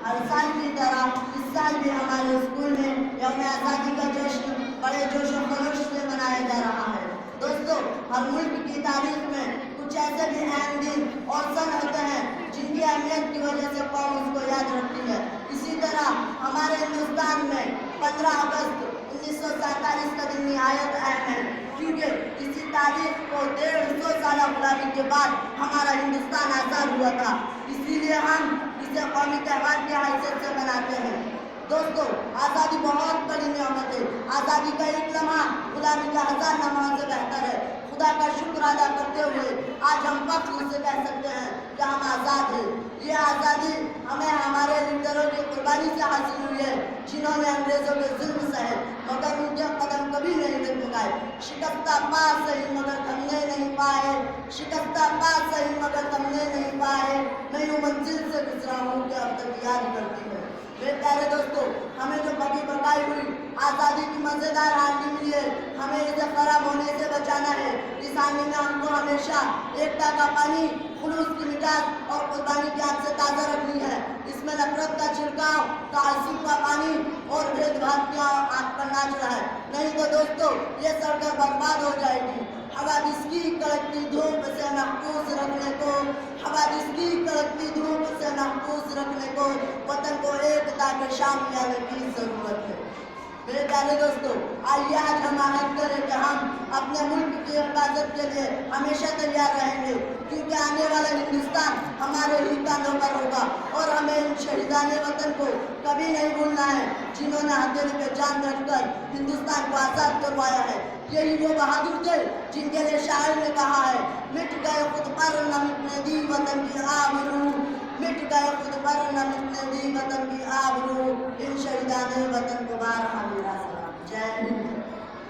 ہر سال کی طرح اس سال بھی ہمارے اسکول میں یوم آزادی کا جشن بڑے جوش و خروش سے منایا جا رہا ہے۔ دوستو، ہر ملک کی تاریخ میں کچھ ایسے بھی اہم دن اور سن ہوتے ہیں جن کی اہمیت کی وجہ سے قوم اس کو یاد رکھتی ہے۔ اسی طرح ہمارے ہندوستان میں 15 اگست 1947 کا دن نہایت اہم ہے، کیونکہ اسی تاریخ کو 150 سالہ غلامی کے بعد ہمارا ہندوستان آزاد ہوا تھا۔ اسی لیے ہم اسے قومی تہوار کی حیثیت سے مناتے ہیں۔ دوستو، آزادی بہت بڑی نعمت ہے۔ آزادی کا ایک لمحہ غلامی کا 1000 لمحوں سے بہتر ہے۔ خدا کا شکر ادا کرتے ہوئے آج ہم فخر سے کہہ سکتے ہیں کہ ہم آزاد ہیں۔ یہ آزادی ہمیں ہمارے لیڈروں کی قربانی سے حاصل ہوئی ہے، جنہوں نے انگریزوں کے ظلم سہے مگر ان کے قدم کبھی نہیں ڈگمگائے۔ شکستہ پا سہی مگر تھمنے نہیں پائے، شکستہ پا سہی مگر تھمنے نہیں پائے، میں یوں منزل سے گزرا ہوں کہ اب تک یاد کرتی ہے۔ میرے پیارے دوستو، ہمیں جو کبھی بقائی ہوئی آزادی کی مزیدار ہانڈی ملی ہے، ہمیں اسے خراب ہونے سے بچانا ہے۔ اس ہانڈی میں ہم کو ہمیشہ ایکتا کا پانی، خلوص کی مٹاس اور قربانی کی آگ سے تازہ رکھنی ہے۔ اس میں نفرت کا چھڑکاؤ، تعصب کا پانی اور بھید بھاؤ کی آگ پر نہ چڑھائے، نہیں تو دوستو یہ سڑ کر برباد ہو جائے گی۔ حوادث کی کڑکتی دھوپ سے محفوظ رکھنے کو، حوادث کی کڑکتی دھوپ سے محفوظ رکھنے کو وطن کو ایکتا کے شام لانے کی ضرورت ہے۔ میرے پیارے دوستو، آئیے آج ہم عہد کریں کہ ہم اپنے ملک کی حفاظت کے لیے ہمیشہ تیار رہیں گے، کیونکہ آنے والا ہندوستان ہمارے ہی کا نوکر ہوگا اور ہمیں ان شہیدان وطن کو کبھی نہیں بھولنا ہے جنہوں نے ہتھیلی پہ جان رکھ کر ہندوستان کو آزاد کروایا ہے۔ یہی وہ بہادر تھے جن کے لیے شاعر نے کہا ہے، مٹ گئے خود پر نہ مٹنے دی وطن کی آبرو، مٹ گئے خود پر نہ مٹنے دی وطن کی آبرو، ان شہیدان وطن کو بار